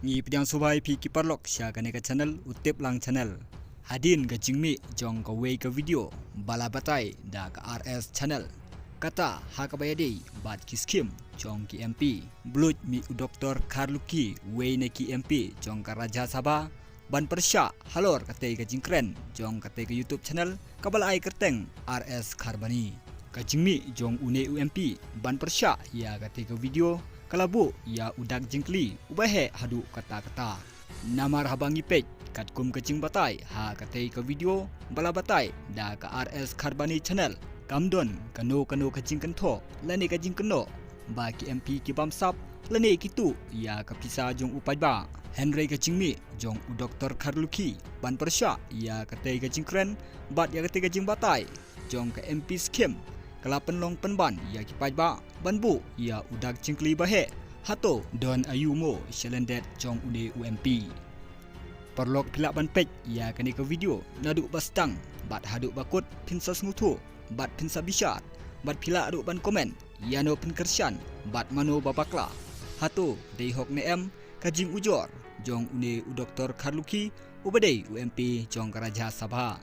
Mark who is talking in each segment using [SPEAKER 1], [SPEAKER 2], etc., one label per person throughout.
[SPEAKER 1] ngi pidang subai pi kiparlok sya kane ka channel utip lang channel hadin ka jingmi jong ka wei ka video bala batai da ka RS channel kata ha ka bayadi bat ki skim jong ki MP blut mi Dr. Karluki wei ne ki MP jong ka Raja Sabha ban persya halor kate ka jingkren jong kate ka YouTube channel kabal ai kerteng RS Kharbani ka jingmi jong une UMP ban persya ya kate ka video kalabu ya udak jingkli ubahe hadu kata-kata namar habangi page katkum kecing batai ha katai ke video bala batai da ka RS Kharbani channel kamdon kano kecing kento lani kajing keno baki MP ki bamsap lani kitu ya ka pisa jong upai ba Henry kecingmi jong Dr. Karluki ban persya ya katai kecing kren bat ya katai kajing batai jong ka MP skim kelapen long penban ya kipai ba banbu ya udak cingkli bahe hato don ayumo shalendet jong ude UMP perlok pilak ban pej ya kani ke video naduk bastang bat haduk bakut pinsa smutu bat pinsa bisyat bat pilak aduk ban komen ya no pinkersyan bat mano babakla hato dei hok neem kajing ujor jong ude Dr. Karluki ubadei UMP jong Raja Sabha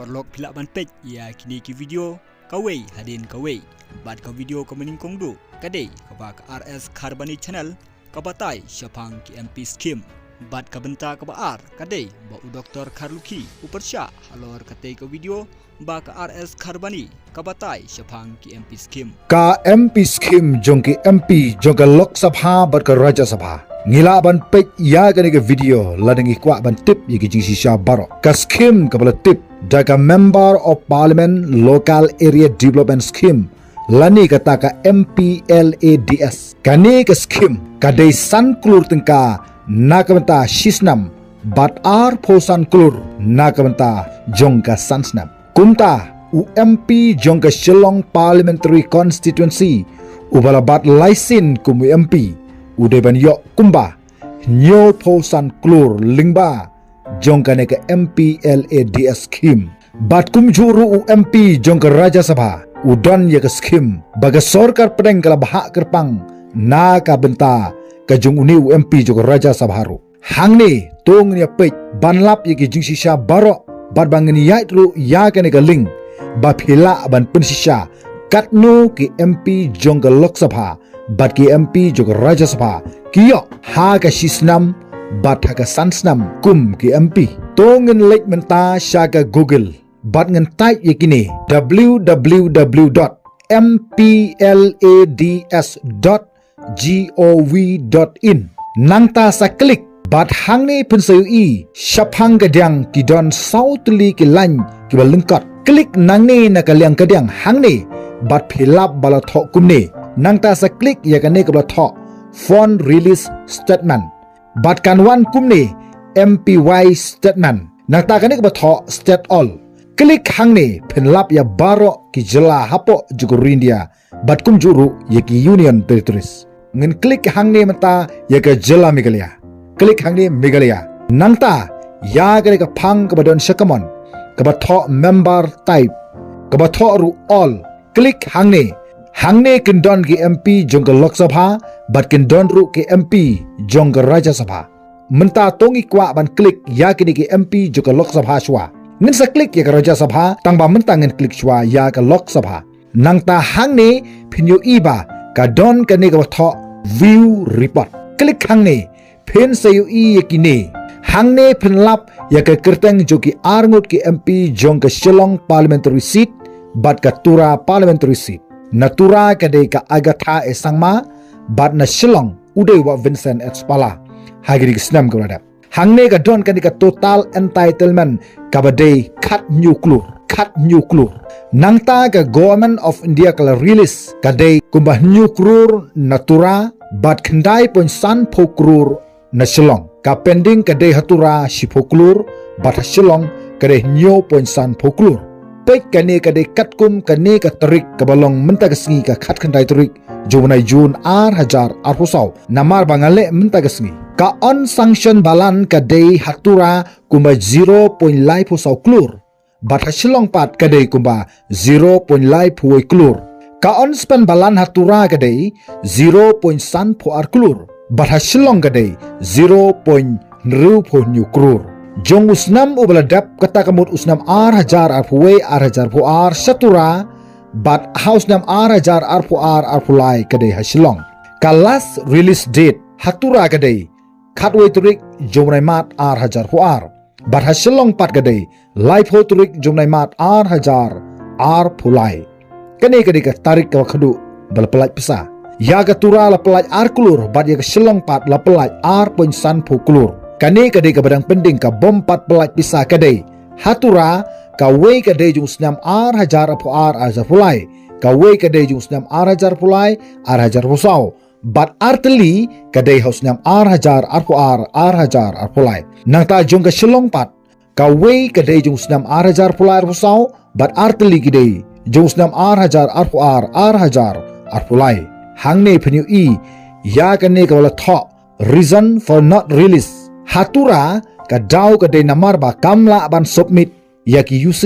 [SPEAKER 1] perlok pilak ban pej ya kini ki video kawei hadin kawei bat ka video ka meningkong du kadai ka ba ka RS Kharbani channel ka batai syapang ki MP skim bat ka benta ka baar kadai ba Dr. Karluki upersya halor katai ka video ba ka RS Kharbani ka batai syapang ki MP skim
[SPEAKER 2] ka MP skim jong ki MP jong ka Lok Sabha bat ka Raja Sabha ngila ban pej ya kani ka video ladang ikwa ban tip yi ki jingsi sya baro ka skim ka bala tip daga member of parliament local area development scheme lani kata ka MPLADS kani ka scheme kadai san klur tengka nakamenta shisnam bat ar posan klur nakamenta jongka sansnam kumta UMP jongka Shillong parliamentary constituency ubala bat laisin kum UMP udeban yok kumba nyo posan klur lingba jongka ne ka MPLADS scheme bat kum juru UMP jongka Raja Sabha udon ya ka scheme baga sorkar pedeng kala bahak kerpang na ka benta ka jong uni UMP jongka Raja Sabha ru hangni tong ni pej banlap ya ki jingsi sya baro bat bangni ya ru ya ka ne ka ling ba phila ban pensisya katnu ki MP jongka Lok Sabha bat ki MP jongka Raja Sabha kiyo ha ka shisnam bat ha ka sansnam kum ki MP tongen lek menta sya ka Google bat ngen type yakini www.mplads.gov.in nangta sa klik bat hangni pensayui syapang gadang kidon sautli ki lan ki balengkot klik nangni na kalyang kadang hangni bat philap bala thok kumni nangta sa klik yakane ka bala thok phone release statement bat kan wan kumni MPY statement nangta kane ka bala thok state all klik hangni penlap ya baro ki jela hapo jugurindia bat kum juru ya ki union territories ngin klik hangni mata ya ka jela Meghalaya klik hangni Meghalaya nangta ya ka phang ka badon shakamon ka batho member type ka batho ru all klik hangni kendon ki MP jongka Lok Sabha bat kendon ru ki MP jongka Raja Sabha menta tongi kwa ban klik ya kini ki MP jongka Lok Sabha shwa ngin sa klik ya ka Raja Sabha tangba menta ngin klik shwa ya ka Lok Sabha nangta hangni pinyo iba ka don ka ni ka batho view report klik hangni pen sayu i yakini hangni penlap ya ka kerteng joki arngut ki MP jongka Shillong parliamentary seat bat ka Tura parliamentary seat natura kadai ka Agatha esangma bat na Shillong udai wa Vincent Etspala hagiri snam ka hangne ka don kani ka total entitlement kabadai cut nuclear nangta ka government of India kala release kadai kumbah nuclear natura bat khandai pon san phokrur na Shillong ka pending kadai hatura shiphoklur bat Shillong kadai nyo pon san phoklur pek kane kadai katkum kane ka tarik kabalong menta kasngi ka khat khandai tarik Jumnai Jun ar hajar ar husau namar bangale menta kasngi ka on sanction balan kadai hatura kumba 0.5 husau klur bat Shillong pat kadai kumba 0.5 huai klur ka on span balan hatura kadai 0.1 ar klur bat hasilong kadai 0.0 krore. Jong usnam ubaladap kata kamut usnam R1000 arpuwe R1000 pu R satura bat house nam R1000 arpu R arpulai kadai hasilong. Kalas release date hatura kadai katwe turik jomnai mat R1000 pu R bat hasilong pat kadai live ho turik jomnai mat R1000 arpulai. Kani kadai ka tarik ka khadu bal pelaj pisa. Ya ka tura la pelaj R kulur bat ya ka silong pat la pelaj R point san pu kulur. Kani kadai ka badang pending ka bom pat pelaj pisa kadai hatura ka wei kadai jung snam R1000 pu R aja pulai ka wei kadai jung snam R1000 pulai R1000 pusau bat arteli kadai haus snam R1000 pu R R1000 pulai nang ta jung ka silong pat ka wei kadai jung snam R1000 pulai pusau bat arteli kadai jung snam R1000 pu R R1000 pulai hangne penyu i ya kane ka wala tho reason for not release hatura ka dau ka de namar ba kamla ban submit ya ki UC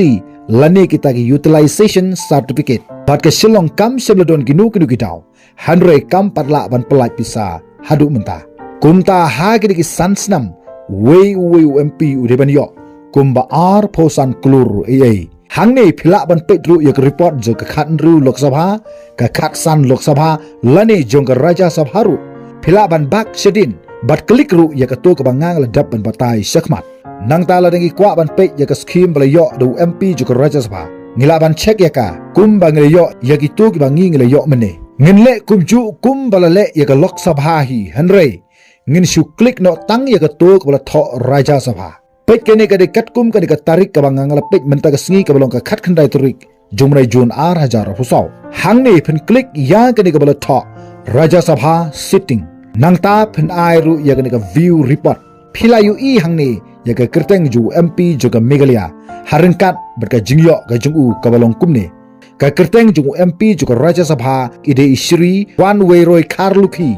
[SPEAKER 2] lane kita ki utilization certificate bat ka silong kam sebladon ginu kitau hanre kam patla ban pelaj pisa hadu menta kumta ha ki sansnam wei UMP udeban yo kumba R posan klur ei hangne phila ban petru yak report jo ka khatru lok sabha ka khatsan lok sabha lane jong ka raja sabha ru phila ban bak sedin bat klik ru ya ka to ka bangang ladap ban batai sakmat nang tala dengi kwa ban pe ya ka scheme bala yo do MP ju ka raja sabha ngila ban check ya ka kum bang le yo ya ki to ki bangi ngila yo mene ngin le kum ju kum bala le ya ka lok sabha hi hanre ngin shu klik no tang ya ka to ka bala tho raja sabha pek kene ka de kat kum ka de ka tarik ka bangang la pek menta ka sngi ka balong ka khat khandai turik jumrai jun R1000 pusau hangne pen klik ya ka de ka bala tho raja sabha sitting nang ta pen ai ru ya ka view report phila yu i hangne ya ka kerteng ju MP ju ka megalia harengkat berka jingyo ka jungu ka balong kumne ka kerteng ju MP ju ka raja sabha ide isri one way roy karluki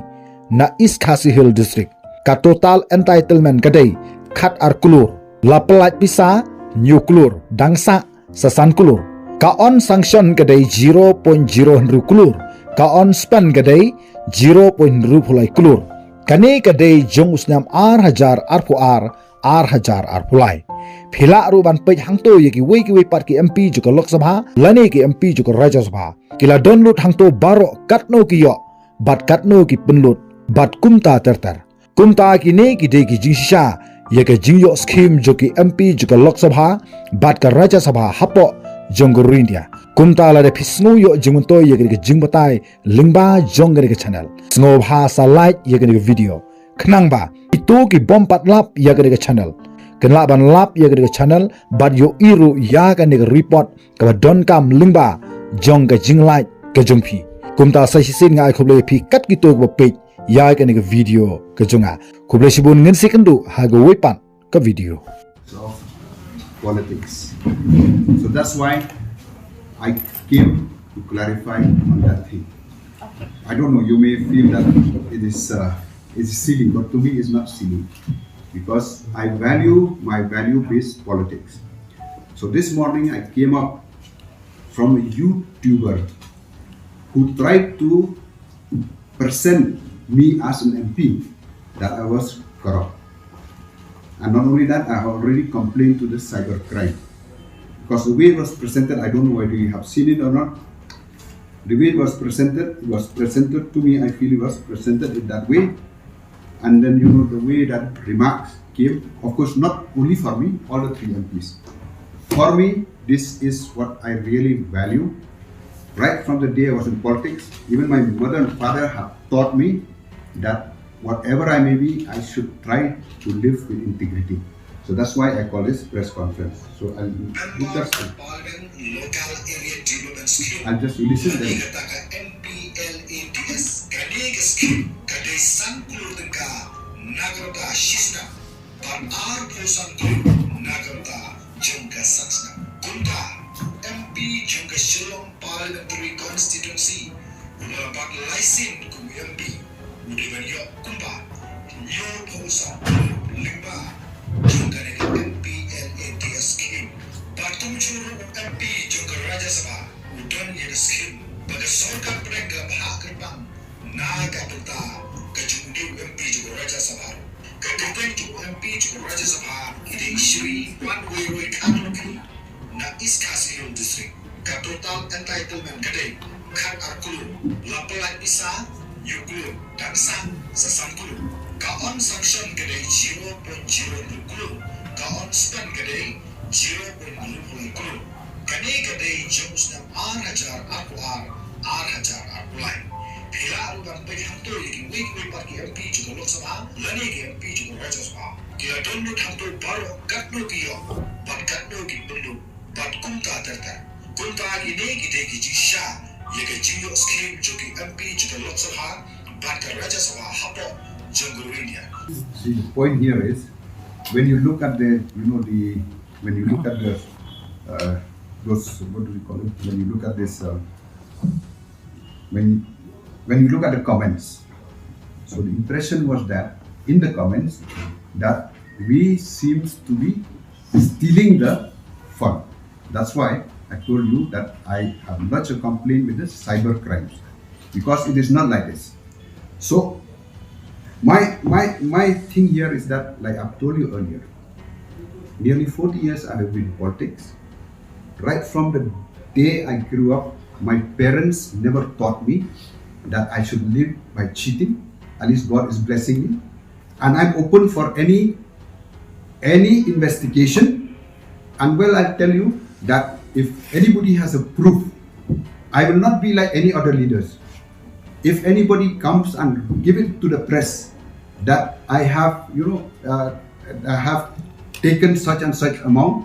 [SPEAKER 2] na East Khasi Hill district ka total entitlement kadai khat ar kulur la pelaj pisa new kulur dangsa sasan kulur ka on sanction kadai 0.0 kulur ka on spend kadai 0.0 pulai kulur kane kadai jong usnam R1000 pu R R1000 pulai phila ru ban pej hangto ye ki wei pat ki MP ju ka lok sabha lane ki MP ju ka raja sabha kila download hangto baro katno ki yo bat katno ki penlut bat kumta terter kumta ki ne ki de ki jingsha ye ka jingyo scheme ju ki MP ju ka lok sabha bat ka raja sabha hapo jonggur India kumta la de pisnu yo jingunto ye ka jingbatai lingba jongger ka channel sngo bhasa like ye ka video khnang ba itu ki bom pat lap ya ka channel kenla ban lap ya ka channel bat yo iru ya ka ne report ka don kam lingba jong ka jing like ka jongphi kumta sa hisin ngai khoble phi kat ki to ba page ya ka ne video ka jonga khoble sibun ngin sekundu ha go wepan ka video
[SPEAKER 3] of politics. So that's why I came to clarify on that thing. I don't know, you may feel that it's silly, but to me it's not silly because I value my value-based politics. So this morning I came up from a YouTuber who tried to present me as an MP that I was corrupt. And not only that, I have already complained to the cybercrime. Because the way it was presented, I don't know whether you have seen it or not. The way it was presented to me, I feel it was presented in that way. And then, you know, the way that remarks came, of course, not only for me, all the three MPs. For me, this is what I really value. Right from the day I was in politics, even my mother and father have taught me that whatever I may be, I should try to live with integrity. So that's why I call this press conference. So I'll just listen to it.
[SPEAKER 4] MP jangka Shillong Parliamentary Constituency melapat laisin ku MP udeban yo kumpa yo pausa limba jangka MP LATS scheme batum churu MP jangka Raja Sabha udan ye scheme pada sorkar mereka bahak kerbang naga peta kejungdi MP baru. Kegiatan cukup MP cukup Raja Sabha ide Shri Wan Wei Khan na East Kasihul District. Ka total entitlement kedai kan arkulu lapelai bisa yukulu dan sesangkulu. Ka on sanction kedai 0.0 ka on spend kedai 0.0 kani kedai jums nam R1000 aku R1000 aku lain. Pila arubang penyangto yang wik parki MP juga Lok Sabha lani ke MP juga Raja Sabha. Kila download hantu baru katno kiyo bat katno ki perlu bat kumta terta. Kumta ini kita kijisha ya ke jingo scheme juga MP juga Lok Sabha bat ke Raja Sabha hapo janggurinnya.
[SPEAKER 3] See, the point here is when you look at the when you look at the those, what do we call it, when you look at this when you look at the comments, so the impression was that in the comments that we seems to be stealing the fund. That's why I told you that I have lodged a complaint with the cyber crimes, because it is not like this. So my thing here is that, like I've told you earlier, nearly 40 years I have been in politics. Right from the day I grew up, my parents never taught me that I should live by cheating. At least God is blessing me, and I'm open for any investigation. And well, I'll tell you that if anybody has a proof, I will not be like any other leaders. If anybody comes and give it to the press that I have, I have taken such and such amount,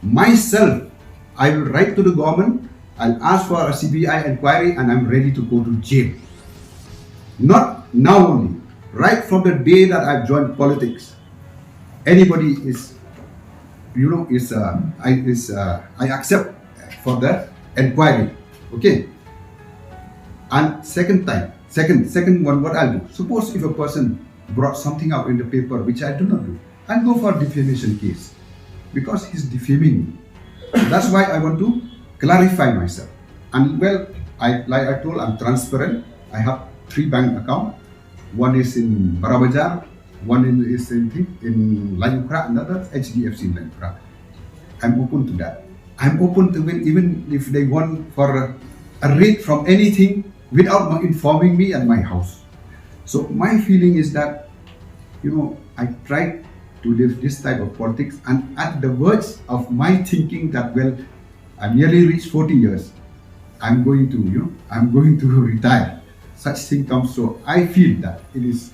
[SPEAKER 3] myself, I will write to the government, I'll ask for a CBI inquiry, and I'm ready to go to jail. Not now only, right from the day that I've joined politics, anybody is, I accept for the inquiry, okay? And second one, what I'll do, suppose if a person brought something out in the paper which I do not do, I'll go for a defamation case, because he's defaming me. That's why I want to clarify myself. And well, like I told, I'm transparent. I have 3 bank accounts. One is in Barabajar, one is in Layukra, another HDFC in Layukra. I'm open to that. I'm open to even if they want for a rate from anything without informing me at my house. So my feeling is that, I tried to live this type of politics, and at the verge of my thinking that, well, I nearly reached 40 years, I'm going to retire. Such thing comes, so I feel that it is,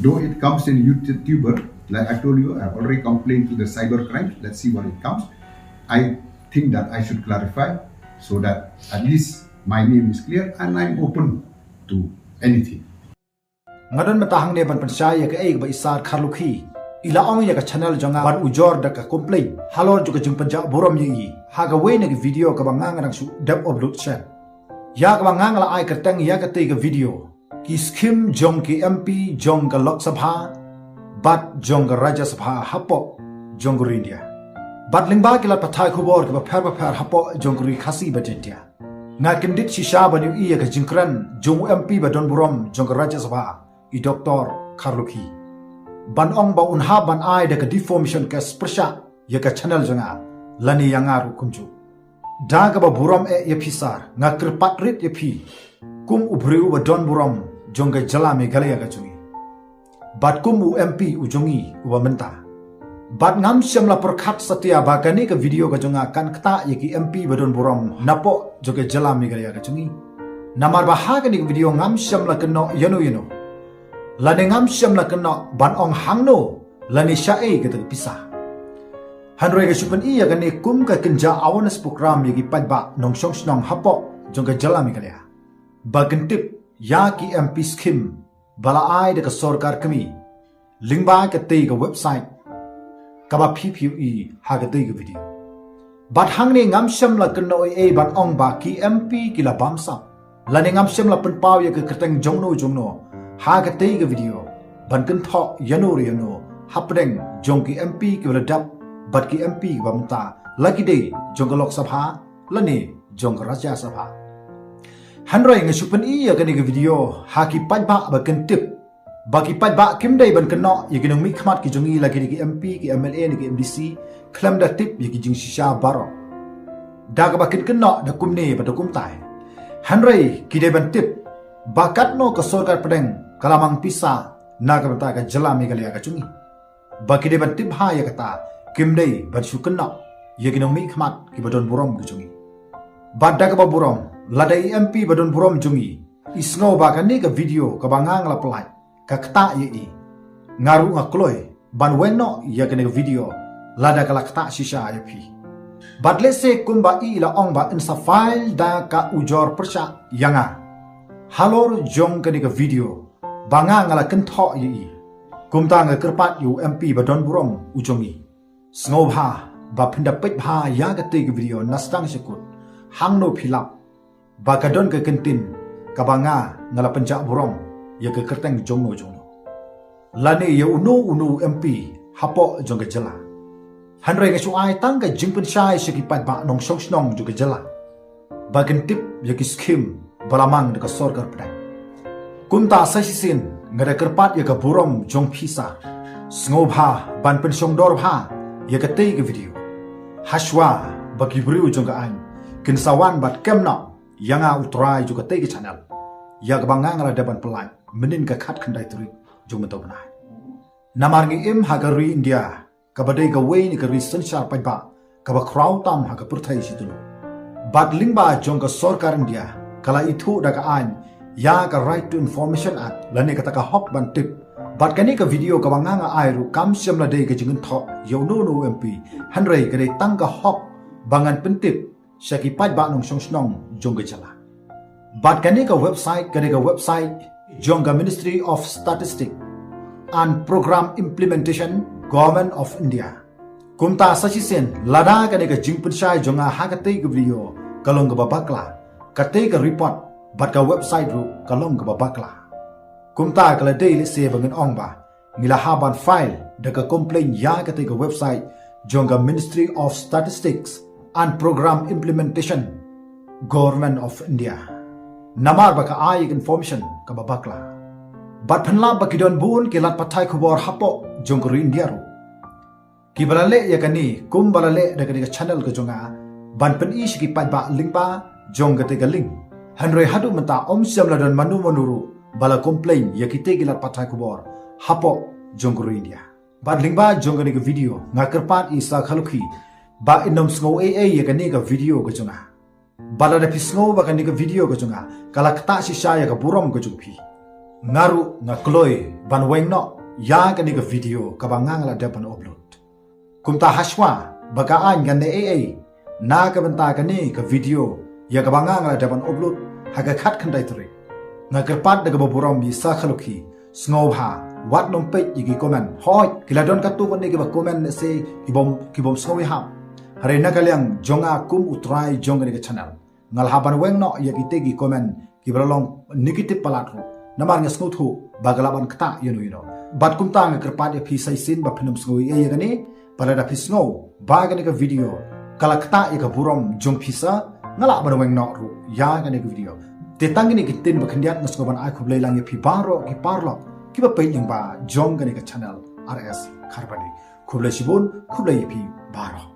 [SPEAKER 3] though it comes in YouTuber, like I told you, I've already complained to the cyber crimes. Let's see what it comes. I think that I should clarify so that at least my name is clear and I'm open to anything.
[SPEAKER 2] Ngadon matahang ne ban pansaya ke ba isar kharlukhi ila ong ya ka channel jonga ban ujor da ka complain halor ju ka jing panja borom yi ha ga we ne video ka bangang rang su dep upload chat ya ka bangang la ai ka tang ya ka te ka video ki skim jong ki MP jong ka Lok Sabha bat jong ka Raja Sabha hapo jong ko India bat lingba ki la pathai khubor ka phar hapo jong ko ri khasi bajentia nga kendit shisha ban yu ya ka jingkran jong MP ba don borom jong ka Raja Sabha I Dr. Kharlukhi ban ong ba unha ban ai da ka deformation ka sprsha ya ka channel jonga lani yanga ru kumju da ka ba burom ya pisar nga krpat rit ya pi kum ubriu ba don burom jonga jala me galaya ka chungi bat kum u MP u jongi u ba menta bat ngam syam la perkhat satya ba kani ka video ka jonga kan kta ya ki MP ba don burom napo jonga jala me galaya ka chungi namar ba ha ka ni video ngam syam la keno yano lani ngam syam la kena ban ong hangno lani syae ke pisah hanroi ke supan iya kani kum ka kenja awareness program yagi padba nong song snong hapo jong ka jalami kalya bagentip ya ki MP scheme bala ai de ka sarkar kami lingba ke te ka website ka ba PPE ha ka te ka video bat hangne ngam syam la kena e ban ong ba ki MP kila bamsa lani ngam syam la pen paw ya ke kerteng jongno ha ka te ga video ban kan tho yano hapdeng jong ki MP ki ladap bat ki MP bamta lagi de jong ka Lok Sabha lani jong ka Raja Sabha hanroi nga supan iya ka ni ga video ha ki padba ba kan tip Bagi pat ba kim dai ban keno ye ginung mi khmat ki jongi lagi ki MP ki MLA ni ki MDC klam da tip ye ki jing shisha baro da ka bakin keno da kumne ba da kum tai hanrei ki dai ban tip bakat no ka sorkar pedeng kalamang pisa na ka bata ka jala mi galia ka chungi bagi dai ban tip ha ye kata kim dai ban su keno ye ginung mi khmat ki badon burom ki jongi badda ka ba burom ladai MP badon burom jongi isno ba ka ni ka video ka bangang la pelai kakta ye ngaru ngakloi ban wenno ya kene video lada kala kata shisha ya pi badle se kumba i la ong ba insa file da ka ujor persha yanga halor jong kene video banga ngala kentho ye kumta nga kerpat yu MP badon burom ujongi snobha ba phinda pet bha ya ka te video nastang sekut hangno philap ba kadon ke kentin kabanga ngala penjak burom ya ke kerteng jongno lane ya unu MP hapo jong ke jela hanrei ngesu ai tang ka jingpen shai sekipat ba nong song snong jong ke jela bagen tip ya ki skim balamang de ka sorkar prai kunta sasisin ngada kerpat ya ka burom jong phisa snobha ban pen song dor bha ya ka te ke video hashwa bagi briu jong ka an kinsawan bat kemna yanga utrai jong ka te ke channel ya ka bangang la depan pelai menin ka khat khandai turi jong mentau benai namar ngi im hagari India ka badai ka wei ni ka recent sharp pai ba ka ba crowd tam ha ka purthai sidulu bad lingba jong ka sarkar India kala ithu da ka an ya ka right to information act lane ka ta ka hok ban tip bad kani ka video ka banganga airu kam siam la dei ka jingin tho yo no MP hanrei ka dei tang ka hok bangan pentip saki pai ba nong song snong jong ka jala bad kani ka website Jonga Ministry of Statistics and Program Implementation Government of India kumta sasisen lada ka ka jingpun shai jonga hakate ka video kalong ka babakla kate ka report bat ka website ru kalong ka babakla kumta kala daily se bangen ongba ngila haban file da ka complain ya kate ka website Jonga Ministry of Statistics and Program Implementation Government of India namar baka ai information ka babakla bat phanla bakidon bun ke lat pathai khobor hapo jongkru India ru ki balale yakani kum balale daga channel ka jonga ban pen is ki pa lingba jong te ga ling hanrei hadu mata om siam ladon manu manuru bala complain yakite ki lat pathai khobor hapo jongkru India bat lingba jongani ka video ngakerpat isa khalukhi ba inom sngo yakani ka video ka jonga bala da pisngo ba kani ka video ka chunga kala kta si shaya ka burom ka chuphi ngaru ngakloi ban wengno ya kani ka video ka bangang la depan upload kumta hashwa baka an ganne na ka banta kani ka video ya ka bangang la depan upload haga khat khandai turi ngakerpat daga burom bi sa khalukhi sngo bha wat nom pe yigi comment hoy kiladon ka tu kani ka comment se kibom sngo ha hare na kalyang jonga kum utrai jongani ka channel ngal haban wengno yakite gi comment kibralong negative palatro namar nga snuthu bagalaban kta yeno bat kumta nga kerpat phi saisin ba phinum sngoi yagani palada phi snow bagani ka video kala kta ka burom jong phisa ngala ban wengno ru ya ngani ka video te tangini kitin ba khandiat nasgoban ai khublai lang phi baro ki parlo ki ba pailing ba jong gani ka channel RS kharbani khublai sibun khublai phi baro